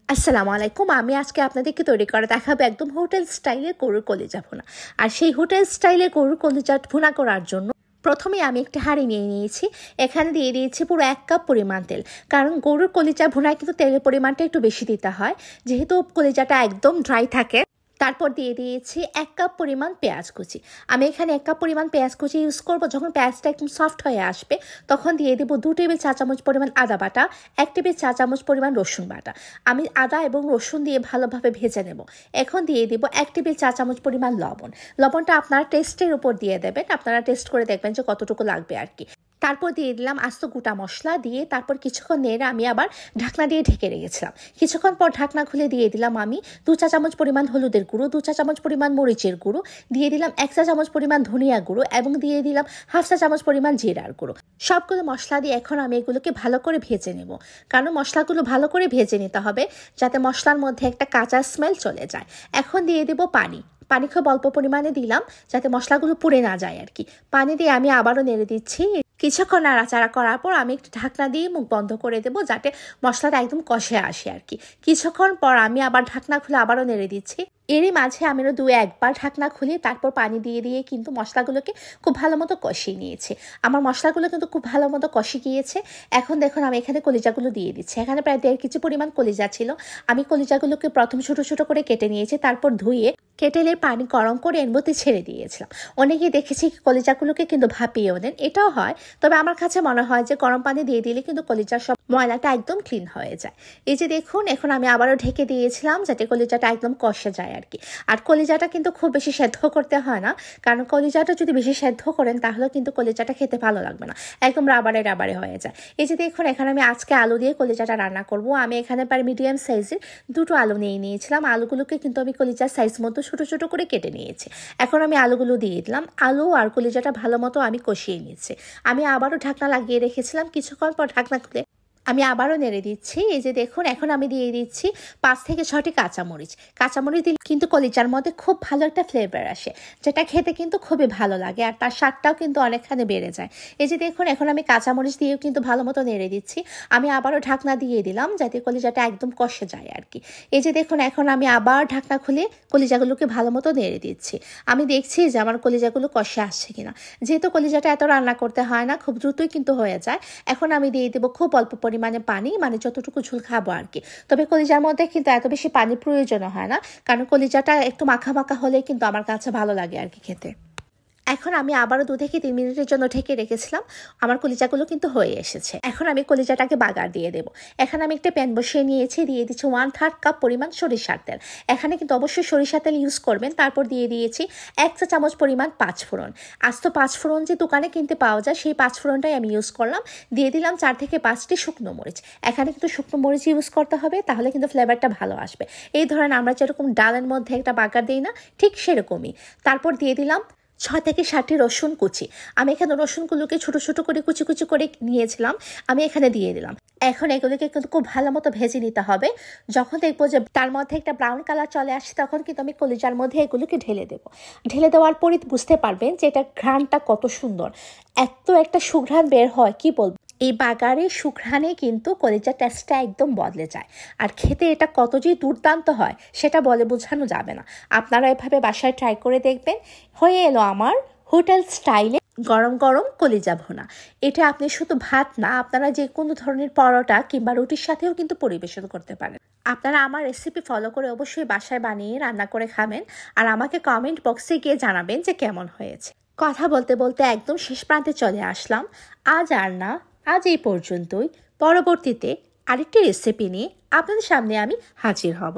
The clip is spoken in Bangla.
আসসালামু আলাইকুম। আমি আজকে আপনাদেরকে তৈরি করে দেখাবো একদম হোটেল স্টাইলে গরুর কলিজা ভুনা। আর সেই হোটেল স্টাইলে গরুর কলিজা ভুনা করার জন্য প্রথমে আমি একটি হাঁড়ি নিয়ে নিয়েছি। এখানে দিয়ে দিয়েছি পুরো 1 কাপ পরিমাণ তেল, কারণ গরুর কলিজা ভুনায় কিন্তু তেলের পরিমাণটা একটু বেশি দিতে হয়, যেহেতু কলিজাটা একদম ড্রাই থাকে। তারপর দিয়ে দিয়েছি 1 কাপ পরিমাণ পেঁয়াজ কুচি। আমি এখানে 1 কাপ পরিমাণ পেঁয়াজ কুচি ইউজ করব। যখন পেঁয়াজটা একদম সফট হয়ে আসবে তখন দিয়ে দেবো 2 টেবিল চা চামচ পরিমাণ আদা বাটা, 1 টেবিল চা চামচ পরিমাণ রসুন বাটা। আমি আদা এবং রসুন দিয়ে ভালোভাবে ভেজে নেব। এখন দিয়ে দিব 1 টেবিল চা চামচ পরিমাণ লবণ। লবণটা আপনারা টেস্টের উপর দিয়ে দেবেন, আপনারা টেস্ট করে দেখবেন যে কতটুকু লাগবে আর কি। তারপর দিয়ে দিলাম আস্ত গোটা মশলা দিয়ে তারপর কিছুক্ষণ নেড়ে আমি আবার ঢাকনা দিয়ে ঢেকে রেখেছিলাম। কিছুক্ষণ পর ঢাকনা খুলে দিয়ে দিলাম আমি 2 চা চামচ পরিমাণ হলুদের গুঁড়ো, 2 চা চামচ পরিমাণ মরিচের গুঁড়ো, দিয়ে দিলাম 1 চা চামচ পরিমাণ ধনিয়া গুঁড়ো এবং দিয়ে দিলাম 1/2 চা চামচ পরিমাণ জিরার গুঁড়ো। সবগুলো মশলা দিয়ে এখন আমি এগুলোকে ভালো করে ভেজে নেব, কারণ মশলাগুলো ভালো করে ভেজে নিতে হবে যাতে মশলার মধ্যে একটা কাঁচা স্মেল চলে যায়। এখন দিয়ে দেব পানি। পানি খুব অল্প পরিমাণে দিলাম যাতে মশলাগুলো পুড়ে না যায় আর কি। পানি দিয়ে আমি আবারও নেড়ে দিচ্ছি। কিছুক্ষণ নাড়াচাড়া করার পর আমি একটু ঢাকনা দিয়ে মুখ বন্ধ করে দেবো যাতে মশলাটা একদম কষে আসে আর কি। কিছুক্ষণ পর আমি আবার ঢাকনা খুলে আবারও নেড়ে দিচ্ছি। এরই মাঝে আমি আরও 2-1 বার ঢাকনা খুলি তারপর পানি দিয়ে দিয়ে কিন্তু মশলাগুলোকে খুব ভালো মতো কষিয়ে নিয়েছি। আমার মশলাগুলো কিন্তু খুব ভালো মতো কষে গিয়েছে। এখন দেখুন আমি এখানে কলিজাগুলো দিয়ে দিচ্ছি। এখানে প্রায় 1.5 কেজি পরিমাণ কলিজা ছিল। আমি কলিজাগুলোকে প্রথম ছোট ছোট করে কেটে নিয়েছি, তারপর ধুয়ে কেটেলের পানি গরম করে এর মধ্যে ছেড়ে দিয়েছিলাম। অনেকেই দেখেছি কলিজাগুলোকে কিন্তু ভাপিয়েও নেন, এটাও হয়, তবে আমার কাছে মনে হয় যে গরম পানি দিয়ে দিলে কিন্তু কলিজার সব ময়লাটা একদম ক্লিন হয়ে যায়। এই যে দেখুন এখন আমি আবারও ঢেকে দিয়েছিলাম যাতে কলিজাটা একদম কষে যায় আর কি। আর কলিজাটা কিন্তু খুব বেশি সেদ্ধ করতে হয় না, কারণ কলিজাটা যদি বেশি সেদ্ধ করেন তাহলে কিন্তু কলিজাটা খেতে ভালো লাগবে না, একদম রাবারে রাবারে হয়ে যায়। এই যে দেখুন এখানে আমি আজকে আলু দিয়ে কলিজাটা রান্না করব। আমি এখানে প্রায় মিডিয়াম সাইজের 2টো আলু নিয়ে নিয়েছিলাম। আলুগুলোকে কিন্তু আমি কলিজার সাইজ মতো ছোট ছোট করে কেটে নিয়েছি। এখন আমি আলুগুলো দিয়ে দিলাম। আলু আর কলিজাটা ভালো মতো আমি কষিয়ে নিয়েছি। আমি আবারও ঢাকনা লাগিয়ে রেখেছিলাম। কিছুক্ষণ পর ঢাকনা খুলে আমি আবারও নেড়ে দিচ্ছি। এই যে দেখুন এখন আমি দিয়ে দিচ্ছি 5 থেকে 6টি কাঁচামরিচ। কাঁচামরিচ দিলে কিন্তু কলিজার মধ্যে খুব ভালো একটা ফ্লেভার আসে, যেটা খেতে কিন্তু খুবই ভালো লাগে আর তার স্বাদটাও কিন্তু অনেকখানি বেড়ে যায়। এই যে দেখুন এখন আমি কাঁচামরিচ দিয়েও কিন্তু ভালো মতো নেড়ে দিচ্ছি। আমি আবারও ঢাকনা দিয়ে দিলাম যাতে কলিজাটা একদম কষে যায় আর কি। এই যে দেখুন এখন আমি আবার ঢাকনা খুলে কলিজাগুলোকে ভালো মতো নেড়ে দিচ্ছি। আমি দেখছি যে আমার কলিজাগুলো কষে আসছে কিনা। যেহেতু কলিজাটা এত রান্না করতে হয় না, খুব দ্রুতই কিন্তু হয়ে যায়। এখন আমি দিয়ে দেবো খুব অল্প পরিমাণে পানি, মানে যতটুকু ঝোল খাবো আর কি। তবে কলিজার মধ্যে কিন্তু এত বেশি পানির প্রয়োজন হয় না, কারণ কলিজাটা একটু মাখা মাখা হলে কিন্তু আমার কাছে ভালো লাগে আর কি খেতে। এখন আমি আবারও 2 থেকে 3 মিনিটের জন্য ঢেকে রেখেছিলাম। আমার কলিজাগুলো কিন্তু হয়ে এসেছে। এখন আমি কলিজাটাকে বাগার দিয়ে দেবো। এখানে আমি একটা প্যান বসিয়ে নিয়েছি, দিয়ে দিচ্ছি 1/3 কাপ পরিমাণ সরিষার তেল। এখানে কিন্তু অবশ্যই সরিষার তেল ইউজ করবেন। তারপর দিয়ে দিয়েছি 1 চা চামচ পরিমাণ পাঁচফোড়ন। আস্ত পাঁচফোড়ন যে দোকানে কিনতে পাওয়া যায় সেই পাঁচফোড়নটাই আমি ইউজ করলাম। দিয়ে দিলাম 4 থেকে 5টি শুকনো মরিচ। এখানে কিন্তু শুকনো মরিচ ইউজ করতে হবে, তাহলে কিন্তু ফ্লেভারটা ভালো আসবে। এই ধরেন আমরা যেরকম ডালের মধ্যে একটা বাগার দিই না, ঠিক সেরকমই। তারপর দিয়ে দিলাম 6 থেকে 7টি রসুন কুচি। আমি এখানে রসুনগুলোকে ছোট ছোট করে কুচি কুচি করে নিয়েছিলাম, আমি এখানে দিয়ে দিলাম। এখন এগুলোকে কিন্তু খুব ভালো মতো ভেজে নিতে হবে। যখন দেখবো যে তার মধ্যে একটা ব্রাউন কালার চলে আসছে তখন কিন্তু আমি কলিজার মধ্যে এগুলোকে ঢেলে দেবো। ঢেলে দেওয়ার পরই বুঝতে পারবেন যে এটা ঘ্রাণটা কত সুন্দর, এত একটা সুঘ্রাণ বের হয় কি বলবো। এই বাগারের সুঘ্রাণে কিন্তু কলিজার টেস্টটা একদম বদলে যায়, আর খেতে এটা কত যে দুর্দান্ত হয় সেটা বলে বোঝানো যাবে না। আপনারা এভাবে বাসায় ট্রাই করে দেখবেন। হয়ে এলো আমার হোটেল স্টাইলে গরম গরম কলিজা ভুনা। এটা আপনি শুধু ভাত না, আপনারা যে কোনো ধরনের পরোটা কিংবা রুটির সাথেও কিন্তু পরিবেশন করতে পারেন। আপনারা আমার রেসিপি ফলো করে অবশ্যই বাসায় বানিয়ে রান্না করে খাবেন, আর আমাকে কমেন্ট বক্সে গিয়ে জানাবেন যে কেমন হয়েছে। কথা বলতে বলতে একদম শেষ প্রান্তে চলে আসলাম। আজ আর না, আজ এই পর্যন্তই। পরবর্তীতে আরেকটি রেসিপি নিয়ে আপনাদের সামনে আমি হাজির হব।